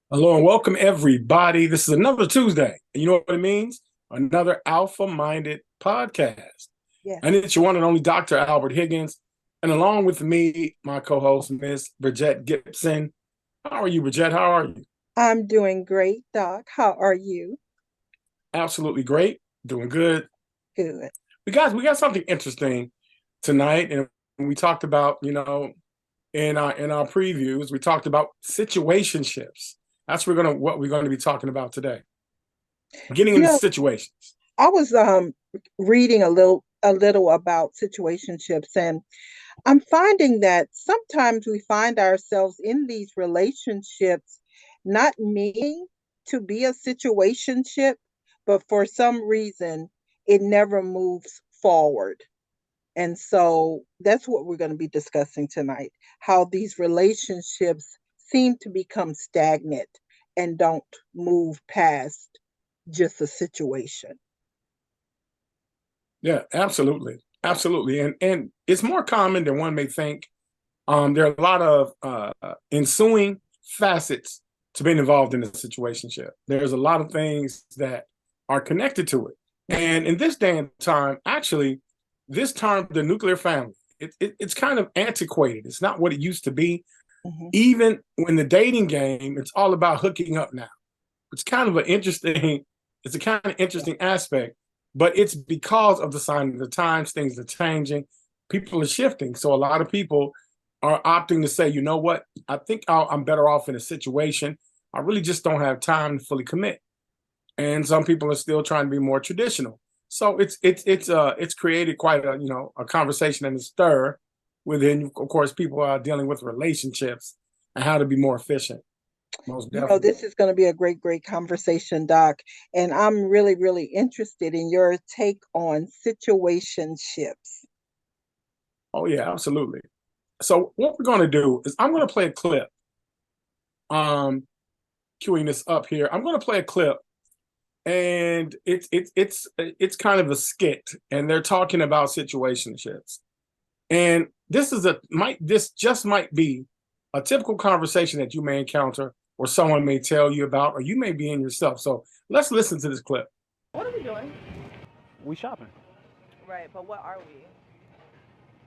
Hello and welcome everybody. This is another Tuesday. And you know what it means? Another alpha-minded podcast. And Yes, it's your one and only Dr. Albert Higgins. And along with me, my co-host, Miss Bridget Gibson. How are you, Bridget? How are you? I'm doing great, Doc. How are you? Absolutely great. Doing good. Good. We got something interesting tonight. And we talked about, in our previews, we talked about situationships. That's what we're gonna be talking about today. Getting You into know, situations. I was reading a little about situationships, and I'm finding that sometimes we find ourselves in these relationships not meaning to be a situationship, but for some reason it never moves forward. And so that's what we're going to be discussing tonight, how these relationships seem to become stagnant and don't move past just a situation. Yeah, absolutely. Absolutely. And it's more common than one may think. There are a lot of ensuing facets to being involved in a situationship. There's a lot of things that are connected to it. Mhm. And in this day and time, actually, this term, the nuclear family, it's kind of antiquated. It's not what it used to be. Mhm. Even when the dating game, it's all about hooking up now. It's kind of an interesting, it's a kind of interesting aspect, but it's because of the sign of the times, things are changing, people are shifting. So a lot of people are opting to say, you know what, I think I'm better off in a situation. I really just don't have time to fully commit. And some people are still trying to be more traditional. So it's created quite a conversation and a stir within, of course, people are dealing with relationships and how to be more efficient. Most definitely. This is going to be a great, great conversation, Doc. And I'm really, really interested in your take on situationships. Oh yeah, absolutely. So what we're going to do is I'm going to play a clip. Um, queuing this up here. I'm going to play a clip, and it's kind of a skit, and they're talking about situationships. And this just might be a typical conversation that you may encounter, or someone may tell you about, or you may be in yourself. So let's listen to this clip. What are we doing? We shopping. Right, but what are we?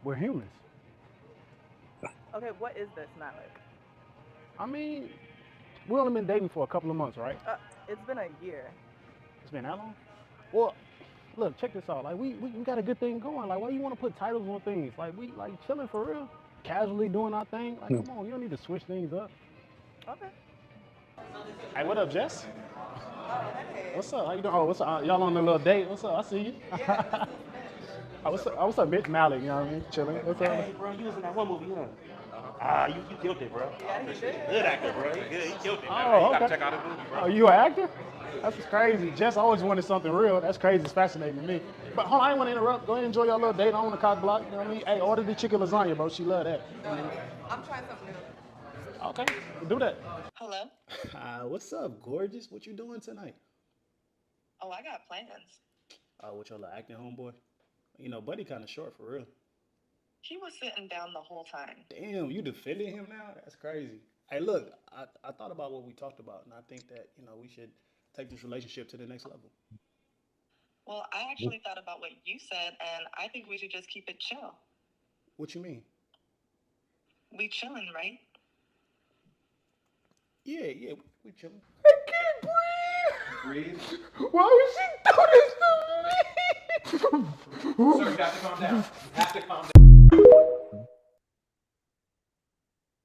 We're humans. Okay, what is this, Malik? I mean, we only been dating for a couple of months, right? It's been a year. It's been that long? Well, look, check this out. Like we got a good thing going. Like why you want to put titles on things? Like we like chilling for real, casually doing our thing. Like Hmm. come on, you don't need to switch things up. Okay. Hey, what up, Jess? Oh, hey. What's up? How you doing? Oh, what's up? Y'all on a little date? What's up? I see you. Yeah. Oh, what's up, Mitch Malik? You know what I mean? Chilling. What's up? Hey, bro, you was in that one movie, huh? Ah, you killed it, bro. Yeah, he did. Good actor, bro. He good. He killed it. Man. You Oh, gotta okay. check out his movie, bro. Oh, you an actor? That's just crazy. Jess always wanted something real. That's crazy. It's fascinating to me. But hold on, I didn't want to interrupt. Go ahead and enjoy your little date on the cock block. You know what I mean? Hey, order the chicken lasagna, bro. She love that. I'm trying something new. Okay, do that. Hello? What's up, gorgeous? What you doing tonight? Oh, I got plans. With your little acting homeboy? You know, buddy kind of short for real. He was sitting down the whole time. Damn, you defending him now? That's crazy. Hey, look, I thought about what we talked about, and I think that, we should take this relationship to the next level. Well, I actually thought about what you said, and I think we should just keep it chill. What you mean? We chilling, right? Yeah, we chilling. Breathe. Why would she do this to me? Sir, you have to calm down. You have to calm down.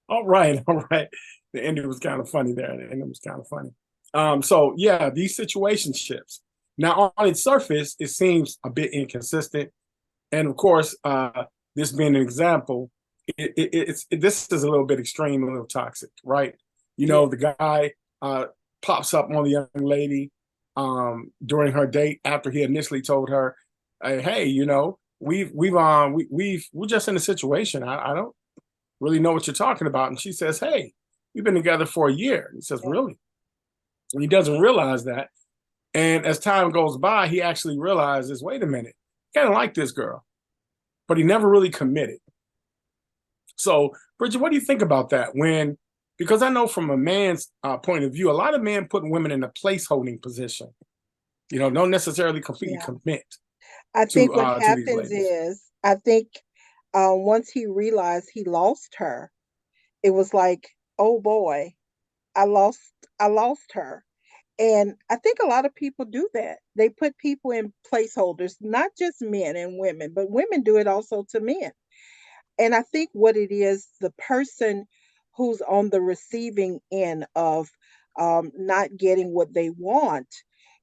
All right, all right. The ending was kind of funny there. The ending was kind of funny. So yeah, these situationships. Now, on its surface, it seems a bit inconsistent, and of course, this being an example, this is a little bit extreme, a little toxic, right? You Yeah. know, the guy pops up on the young lady during her date after he initially told her, "Hey, we're just in a situation. I don't really know what you're talking about." And she says, "Hey, we've been together for a year." And he says, Yeah. "Really?" And he doesn't realize that. And as time goes by, he actually realizes, wait a minute, I kind of like this girl, but he never really committed. So, Bridget, what do you think about that? When Because I know from a man's point of view, a lot of men put women in a placeholding position. You know, don't necessarily completely Yeah. commit I think what to these happens ladies. is, I think once he realized he lost her, it was like, oh boy, I lost, I lost her. And I think a lot of people do that. They put people in placeholders, not just men and women, but women do it also to men. And I think what it is, the person who's on the receiving end of not getting what they want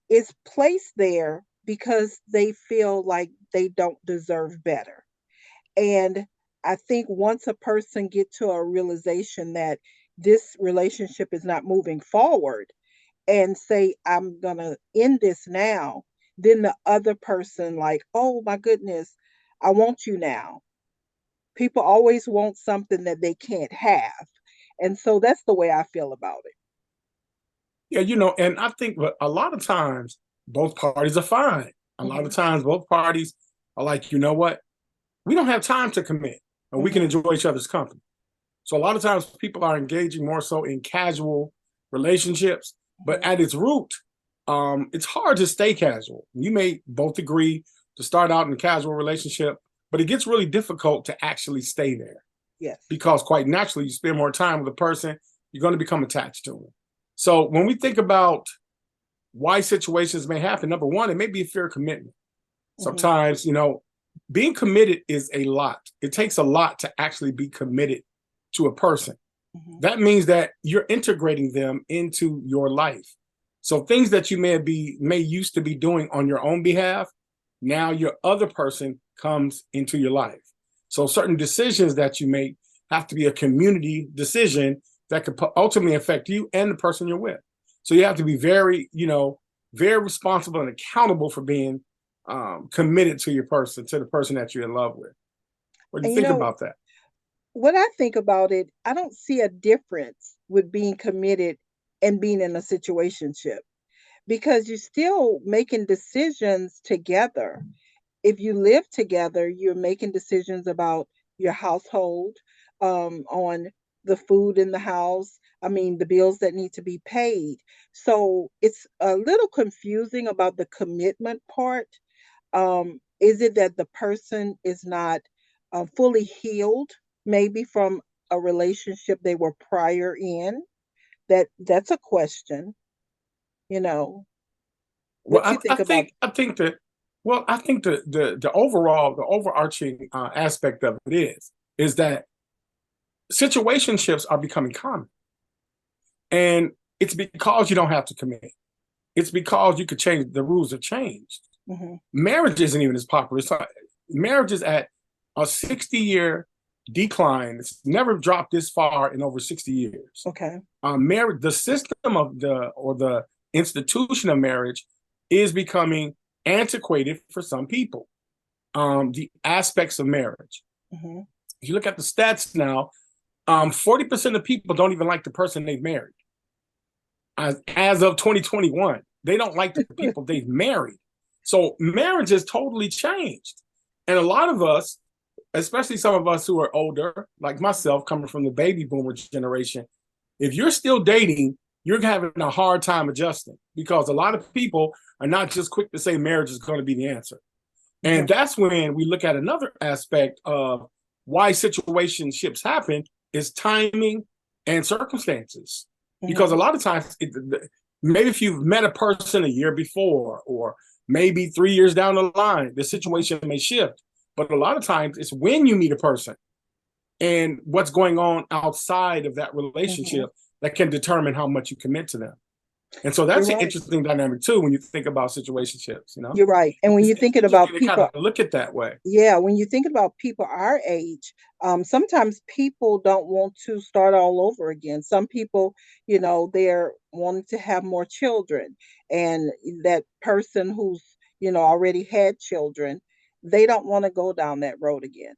is placed there because they feel like they don't deserve better. And I think once a person get to a realization that this relationship is not moving forward and say, I'm gonna end this now, then the other person like, oh my goodness, I want you now. People always want something that they can't have. And so that's the way I feel about it. Yeah, you know, and I think a lot of times both parties are fine. A lot of Hmm. times both parties are like, you know what? We don't have time to commit, and we can Hmm. enjoy each other's company. So a lot of times people are engaging more so in casual relationships, but Hmm. at its root, it's hard to stay casual. You may both agree to start out in a casual relationship, but it gets really difficult to actually stay there Yes. because quite naturally, you spend more time with a person, you're going to become attached to them. So when we think about why situations may happen, number one, it may be a fear of commitment. Hmm. Sometimes, you know, being committed is a lot. It takes a lot to actually be committed to a person. Hmm. That means that you're integrating them into your life. So things that you may used to be doing on your own behalf, now your other person comes into your life. So certain decisions that you make have to be a community decision that could ultimately affect you and the person you're with. So you have to be very, you know, very responsible and accountable for being committed to your person, to the person that you're in love with. What do you And you think know, about that? what I think about it, I don't see a difference with being committed and being in a situationship because you're still making decisions together. If you live together, you're making decisions about your household, on the food in the house. I mean, the bills that need to be paid. So it's a little confusing about the commitment part. Is it that the person is not fully healed, maybe from a relationship they were prior in? That's a question. You know, Well, what you think about? I think that well, I think the overall the overarching aspect of it is that situationships are becoming common, and it's because you don't have to commit. It's because you could change. The rules have changed. Hmm. Marriage isn't even as popular. So marriage is at a 60-year decline. It's never dropped this far in over 60 years. Okay. Marriage, the system of the institution of marriage is becoming antiquated for some people. The aspects of marriage. Hmm. If you look at the stats now, 40% of people don't even like the person they've married. As of 2021, they don't like the people they've married. So marriage has totally changed. And a lot of us, especially some of us who are older, like myself, coming from the baby boomer generation, if you're still dating, you're having a hard time adjusting because a lot of people are not just quick to say marriage is going to be the answer. And Hmm. that's when we look at another aspect of why situationships happen is timing and circumstances. Because Hmm. a lot of times, maybe if you've met a person a year before, or maybe 3 years down the line, the Hmm. situation may shift. But a lot of times, it's when you meet a person and what's going on outside of that Hmm. relationship that can determine how much you commit to them. And so You're that's an right. interesting dynamic too when you think about situationships. You know, You're right. And when it's you're thinking about interesting to kind people, of look at that way. yeah, when you think about people our age, sometimes people don't want to start all over again. Some people, they're wanting to have more children, and that person who's, already had children, they don't want to go down that road again.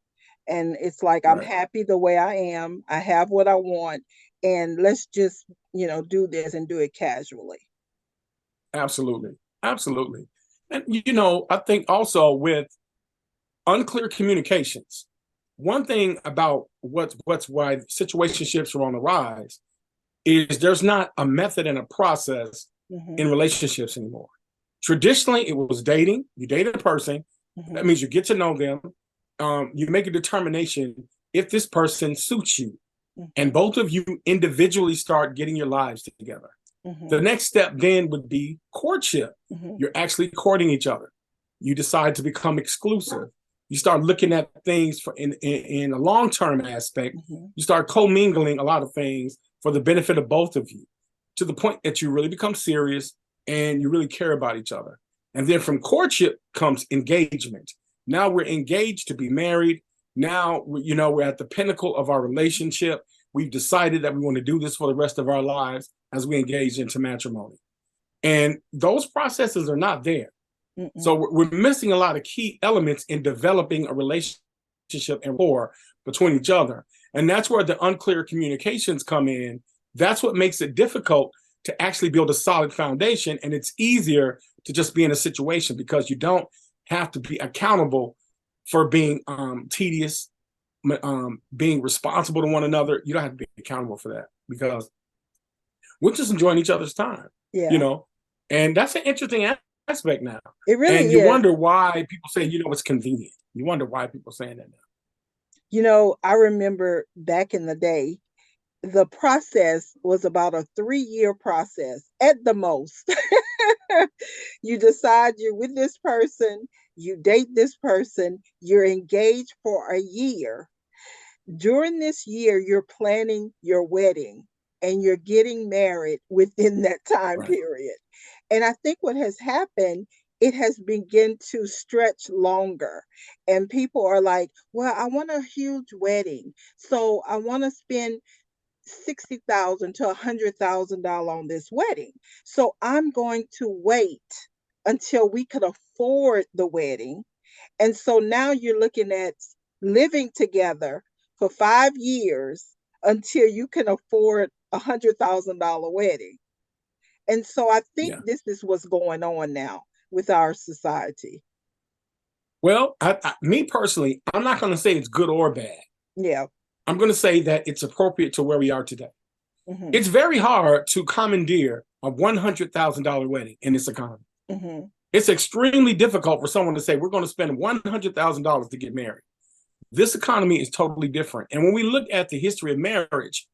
And it's like, I'm Right. happy the way I am. I have what I want, and let's just, do this and do it casually. Absolutely. Absolutely. And you know, I think also with unclear communications, one thing about what's why situationships are on the rise is there's not a method and a process in relationships anymore. Traditionally, it was dating. You date a person. That means you get to know them. You make a determination if this person suits you. And both of you individually start getting your lives together. The next step then would be courtship. You're actually courting each other. You decide to become exclusive. You start looking at things in a long-term aspect. You start commingling a lot of things for the benefit of both of you, to the point that you really become serious and you really care about each other. And then from courtship comes engagement. Now we're engaged to be married. Now, we're at the pinnacle of our relationship. We've decided that we want to do this for the rest of our lives as we engage into matrimony. And those processes are not there. So we're missing a lot of key elements in developing a relationship and rapport between each other. And that's where the unclear communications come in. That's what makes it difficult to actually build a solid foundation. And it's easier to just be in a situation because you don't have to be accountable for being tedious, being responsible to one another. You don't have to be accountable for that because we're just enjoying each other's time, and that's an interesting aspect now. It really and is. You wonder why people say, it's convenient. You wonder why people are saying that now. I remember back in the day, the process was about a 3-year process at the most. You decide you're with this person, you date this person, you're engaged for a year. During this year, you're planning your wedding and you're getting married within that time period. And I think what has happened, it has begun to stretch longer. And people are like, well, I want a huge wedding. So I want to spend $60,000 to $100,000 on this wedding. So I'm going to wait until we could afford the wedding. And so now you're looking at living together for 5 years until you can afford $100,000 wedding. And so I think this is what's going on now with our society. Well, me personally, I'm not going to say it's good or bad. Yeah. I'm going to say that it's appropriate to where we are today. It's very hard to commandeer a $100,000 wedding in this economy. It's extremely difficult for someone to say, we're going to spend $100,000 to get married. This economy is totally different. And when we look at the history of marriage,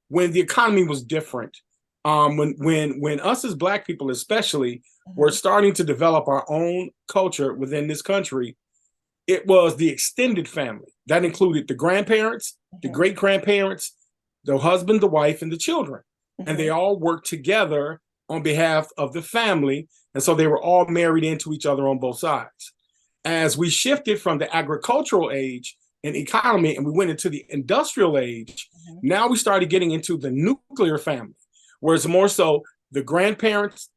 when the economy was different, when us as Black people especially were starting to develop our own culture within this country, it was the extended family. That included the grandparents, the great-grandparents, the husband, the wife, and the children. And they all worked together on behalf of the family. And so they were all married into each other on both sides. As we shifted from the agricultural age and economy and we went into the industrial age, now we started getting into the nuclear family, where it's more so the grandparents,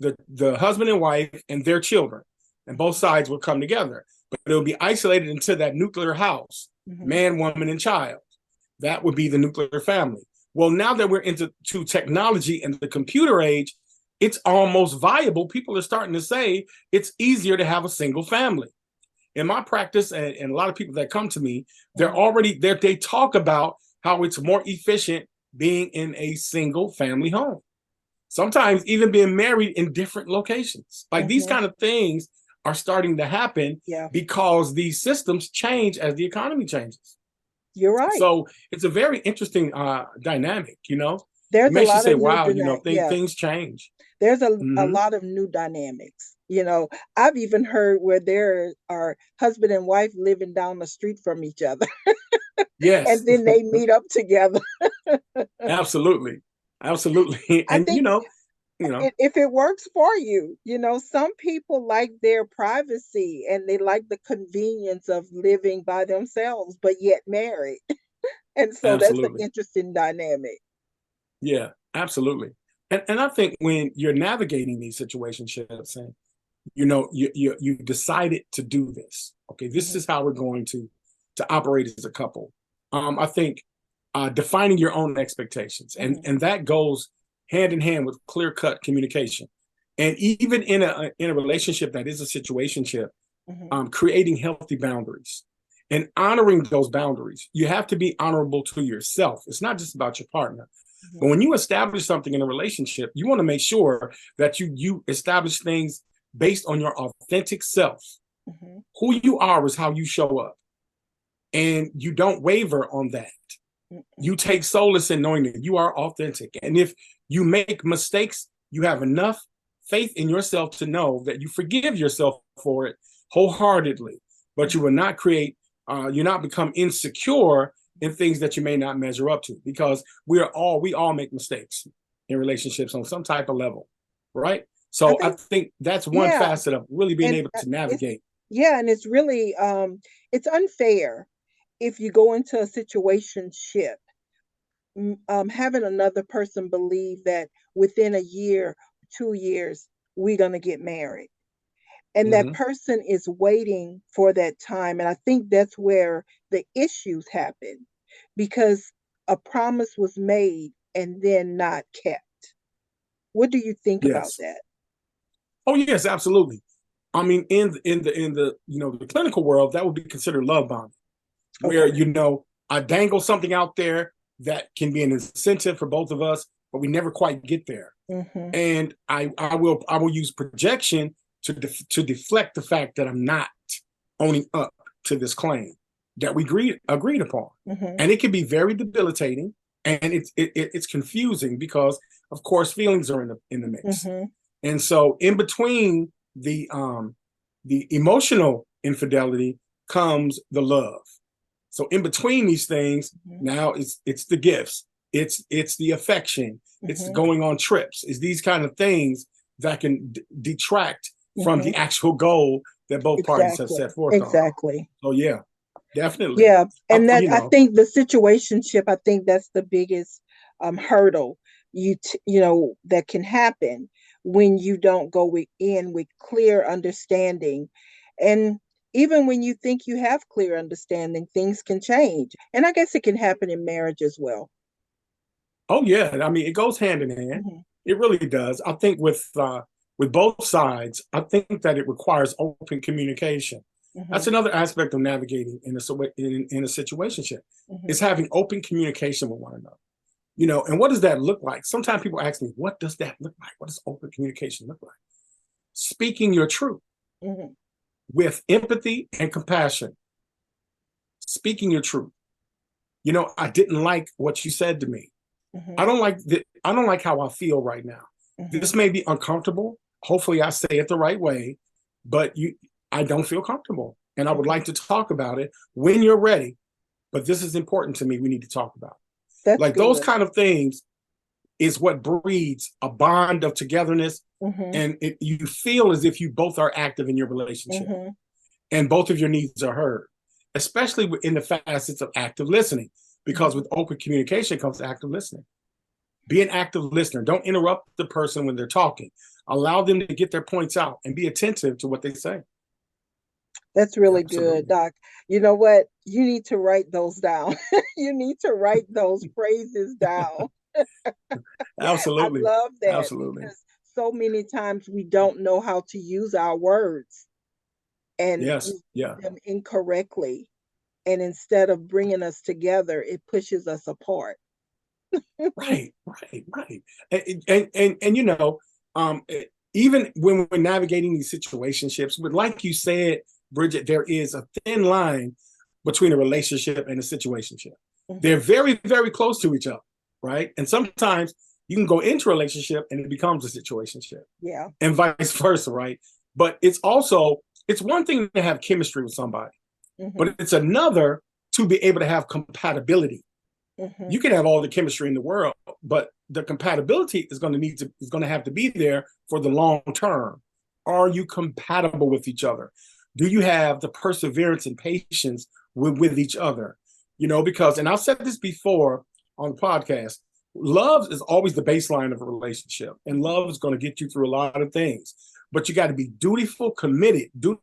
the husband and wife, and their children. And both sides would come together. But it would be isolated into that nuclear house, man, woman, and child. That would be the nuclear family. Well, now that we're into technology and the computer age, it's almost viable. People are starting to say it's easier to have a single family. In my practice, and a lot of people that come to me, they're already there. They talk about how it's more efficient being in a single family home. Sometimes even being married in different locations. Like these kind of things are starting to happen because these systems change as the economy changes. You're right. So it's a very interesting dynamic, There's it makes a lot you say, of wow, things change. There's a lot of new dynamics. I've even heard where there are husband and wife living down the street from each other. Yes. And then they meet up together. Absolutely. And I think, if it works for you, some people like their privacy and they like the convenience of living by themselves, but yet married. And so that's an interesting dynamic. Yeah, absolutely. And I think when you're navigating these situationships and, you decided to do this, okay, this is how we're going to operate as a couple. I think defining your own expectations and that goes hand in hand with clear-cut communication. And even in a relationship that is a situationship, creating healthy boundaries and honoring those boundaries. You have to be honorable to yourself. It's not just about your partner. But when you establish something in a relationship, you want to make sure that you establish things based on your authentic self. Who you are is how you show up. And you don't waver on that. You take solace in knowing that you are authentic. And if you make mistakes, you have enough faith in yourself to know that you forgive yourself for it wholeheartedly. But you will not you not become insecure in things that you may not measure up to, because we all make mistakes in relationships on some type of level, right? So I think that's one facet of really being able to navigate. And it's really it's unfair if you go into a situationship, having another person believe that within a year, 2 years, we're going to get married. And that person is waiting for that time. And I think that's where the issues happen, because a promise was made and then not kept. What do you think about that? Oh, yes, absolutely. I mean, in the the clinical world, that would be considered love bombing, where I dangle something out there that can be an incentive for both of us, but we never quite get there. And I will use projection to deflect the fact that I'm not owning up to this claim that we agreed upon. And it can be very debilitating, and it's confusing because, of course, feelings are in the mix. And so in between the emotional infidelity comes the love. So in between these things, now it's the gifts, it's the affection, it's going on trips, it's these kind of things that can detract from the actual goal that both parties have set forth on. So yeah, definitely. Yeah, and that I think the situationship, I think that's the biggest hurdle that can happen when you don't go in with clear understanding. And even when you think you have clear understanding, things can change. And I guess it can happen in marriage as well. Oh yeah, I mean, it goes hand in hand. It really does. I think with both sides, I think that it requires open communication. That's another aspect of navigating in a situationship. Is having open communication with one another. And what does that look like? Sometimes people ask me, what does that look like? What does open communication look like? Speaking your truth with empathy and compassion. Speaking your truth. I didn't like what you said to me. I don't like how I feel right now. This may be uncomfortable. Hopefully I say it the right way, but I don't feel comfortable. And I would like to talk about it when you're ready. But this is important to me. We need to talk about it. That's like good. Those kind of things is what breeds a bond of togetherness. And you feel as if you both are active in your relationship and both of your needs are heard, especially in the facets of active listening, because with open communication comes active listening. Be an active listener. Don't interrupt the person when they're talking. Allow them to get their points out and be attentive to what they say. That's really good, Doc. You know what? You need to write those down. You need to write those phrases down. Absolutely. I love that. Absolutely. Because so many times we don't know how to use our words and use them incorrectly. And instead of bringing us together, it pushes us apart. Right. And even when we're navigating these situationships, but like you said, Bridget, there is a thin line between a relationship and a situationship. They're very, very close to each other, right? And sometimes you can go into a relationship and it becomes a situationship. Yeah. And vice versa, right? But it's one thing to have chemistry with somebody, but it's another to be able to have compatibility. You can have all the chemistry in the world, but the compatibility is going to have to be there for the long term. Are you compatible with each other? Do you have the perseverance and patience with each other? Because, and I've said this before on the podcast, love is always the baseline of a relationship, and love is going to get you through a lot of things. But you got to be dutifully committed to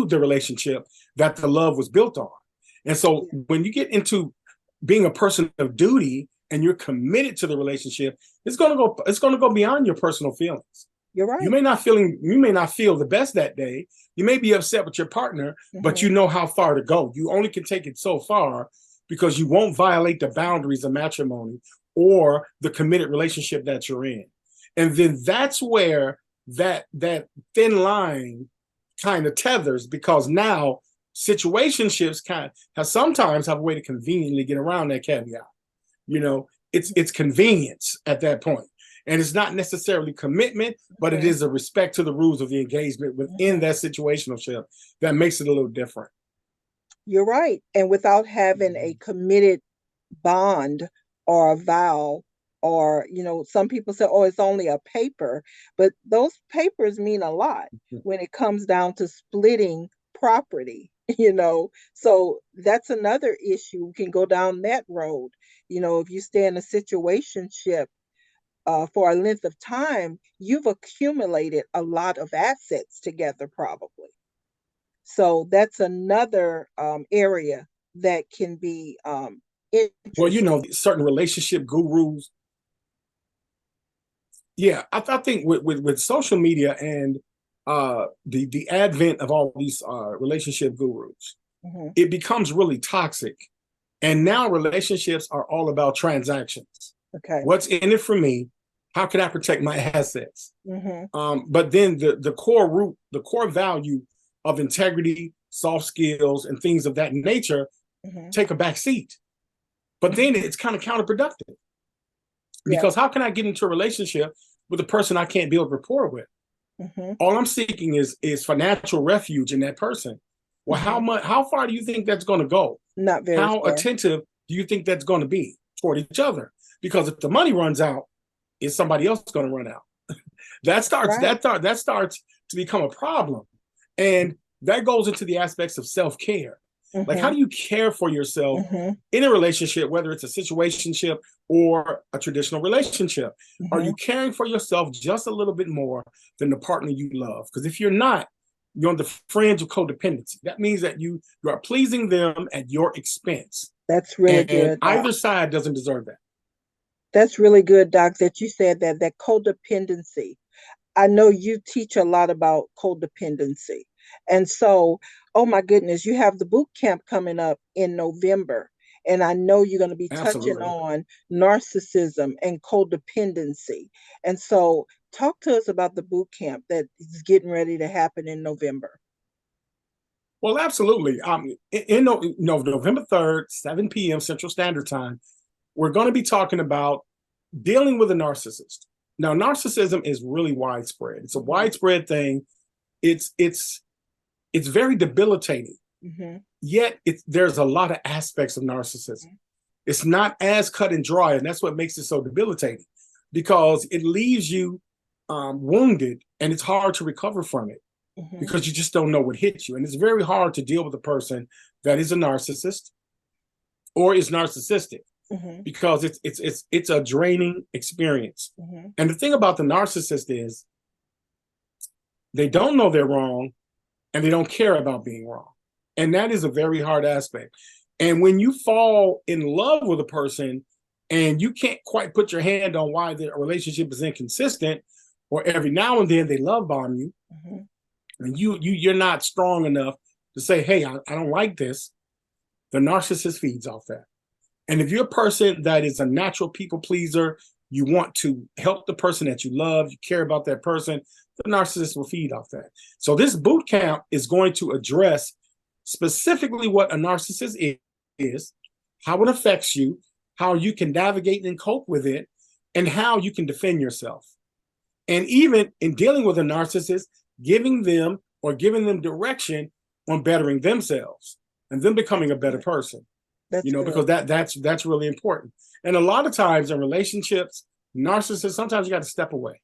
the relationship that the love was built on. And so when you get into being a person of duty and you're committed to the relationship, it's going to go beyond your personal feelings. You're right. You may not feel the best that day. You may be upset with your partner, but you know how far to go. You only can take it so far because you won't violate the boundaries of matrimony or the committed relationship that you're in. And then that's where that thin line kind of tethers, because now situationships sometimes have a way to conveniently get around that caveat. It's convenience at that point. And it's not necessarily commitment, but it is a respect to the rules of the engagement within that situationship that makes it a little different. You're right. And without having a committed bond or a vow, or, some people say, oh, it's only a paper, but those papers mean a lot when it comes down to splitting property, So that's another issue. We can go down that road. If you stay in a situationship for a length of time, you've accumulated a lot of assets together, probably. So that's another area that can be interesting. Well, certain relationship gurus. Yeah, I think with social media and the advent of all these relationship gurus, it becomes really toxic. And now relationships are all about transactions. Okay. What's in it for me? How can I protect my assets? Mm-hmm. But then the core value of integrity, soft skills, and things of that nature take a back seat. But then it's kind of counterproductive. Because how can I get into a relationship with a person I can't build rapport with? All I'm seeking is financial refuge in that person. Well, how far do you think that's going to go? Not very How far. attentive do you think that's going to be toward each other? Because if the money runs out, is somebody else going to run out? That starts to become a problem. And that goes into the aspects of self-care. Like, how do you care for yourself in a relationship, whether it's a situationship or a traditional relationship? Are you caring for yourself just a little bit more than the partner you love? Because if you're not, you're on the fringe of codependency. That means that you are pleasing them at your expense. That's really good. And either side doesn't deserve that. That's really good, Doc, that you said that codependency. I know you teach a lot about codependency. And so, oh my goodness, you have the boot camp coming up in November. And I know you're going to be touching on narcissism and codependency. And so talk to us about the boot camp that is getting ready to happen in November. Well, absolutely. November 3rd, 7 p.m. Central Standard Time, we're going to be talking about dealing with a narcissist. Now, narcissism is really widespread. It's a widespread thing. It's very debilitating. Yet there's a lot of aspects of narcissism. It's not as cut and dry, and that's what makes it so debilitating, because it leaves you wounded, and it's hard to recover from it because you just don't know what hit you. And it's very hard to deal with a person that is a narcissist or is narcissistic. Because it's a draining experience. And the thing about the narcissist is they don't know they're wrong, and they don't care about being wrong. And that is a very hard aspect. And when you fall in love with a person and you can't quite put your hand on why the relationship is inconsistent, or every now and then they love bomb you, and you're not strong enough to say, hey, I don't like this, the narcissist feeds off that. And if you're a person that is a natural people pleaser, you want to help the person that you love, you care about that person, the narcissist will feed off that. So this boot camp is going to address specifically what a narcissist is, how it affects you, how you can navigate and cope with it, and how you can defend yourself. And even in dealing with a narcissist, giving them direction on bettering themselves and them becoming a better person. Because that's really important. And a lot of times in relationships, narcissists, sometimes you got to step away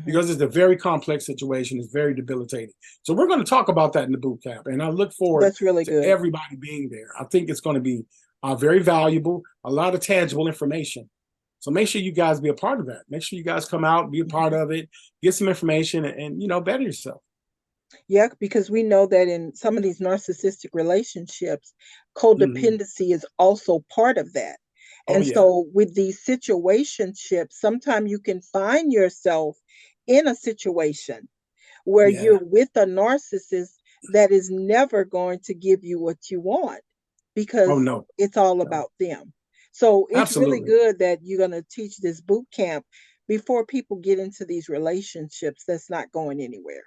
because it's a very complex situation. It's very debilitating. So we're going to talk about that in the boot camp. And I look forward to everybody being there. I think it's going to be very valuable, a lot of tangible information. So make sure you guys be a part of that. Make sure you guys come out, be a part of it, get some information, and better yourself. Yeah, because we know that in some of these narcissistic relationships, codependency is also part of that. And so with these situationships, sometimes you can find yourself in a situation where you're with a narcissist that is never going to give you what you want. Oh because no, it's all no. about them. So it's really Absolutely. good that you're going to teach this boot camp before people get into these relationships that's not going anywhere.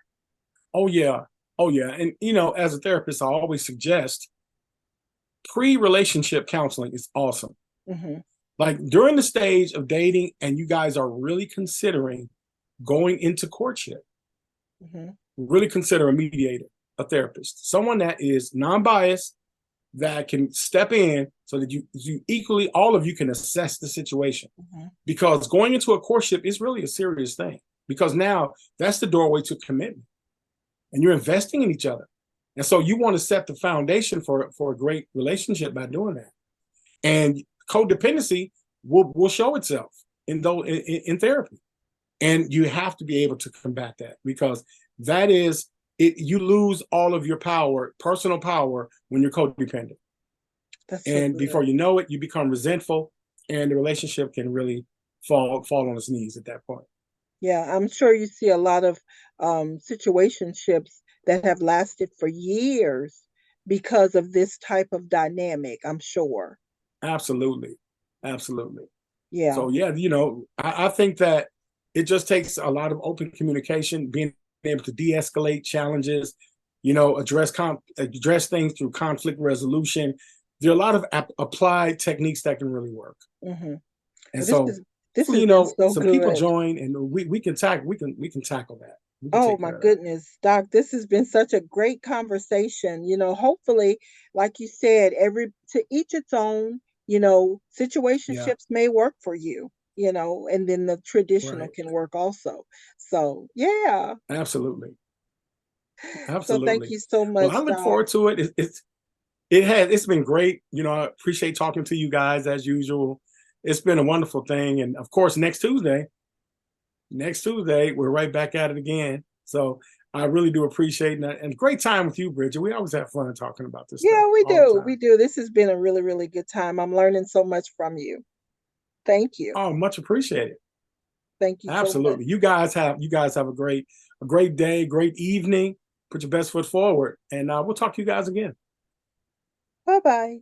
Oh yeah. Oh yeah. And you know, as a therapist, I always suggest pre-relationship counseling is awesome. Hmm. Like during the stage of dating and you guys are really considering going into courtship, Hmm. really consider a mediator, a therapist, someone that is non-biased, that can step in so that you equally, all of you can assess the situation. Hmm. Because going into a courtship is really a serious thing, because now that's the doorway to commitment and you're investing in each other. And so you want to set the foundation for a great relationship by doing that. And codependency will show itself in therapy. And you have to be able to combat that, because that is it. You lose all of your power, personal power, when you're codependent. That's so And good. before you know it, you become resentful, and the relationship can really fall on its knees at that point. Yeah, I'm sure you see a lot of situationships that have lasted for years because of this type of dynamic, I'm sure. Absolutely. Absolutely. Yeah. So yeah, you know, I think that it just takes a lot of open communication, being able to de-escalate challenges, you know, address things through conflict resolution. There are a lot of applied techniques that can really work. Hmm. And This so is this hopefully, has you been know, so some people good. join and we can tackle that. We can Oh take my care of that. goodness, Doc, this has been such a great conversation. Hopefully, like you said, every to each its own, Yeah, situationships may work for you, and then the traditional right. can work also. So, yeah. Absolutely. So thank Absolutely. you so Well, much, I look Doc. forward to it. It's been great. You know, I appreciate talking to you guys as usual. It's been a wonderful thing. And of course, next Tuesday, we're right back at it again. So I really do appreciate that. And great time with you, Bridget. We always have fun talking about this stuff Yeah, we all the do. We time. do. This has been a really, really good time. I'm learning so much from you. Thank you. Oh, much appreciated. Thank you so much. Absolutely. You guys have a great day, great evening. Put your best foot forward. And we'll talk to you guys again. Bye bye.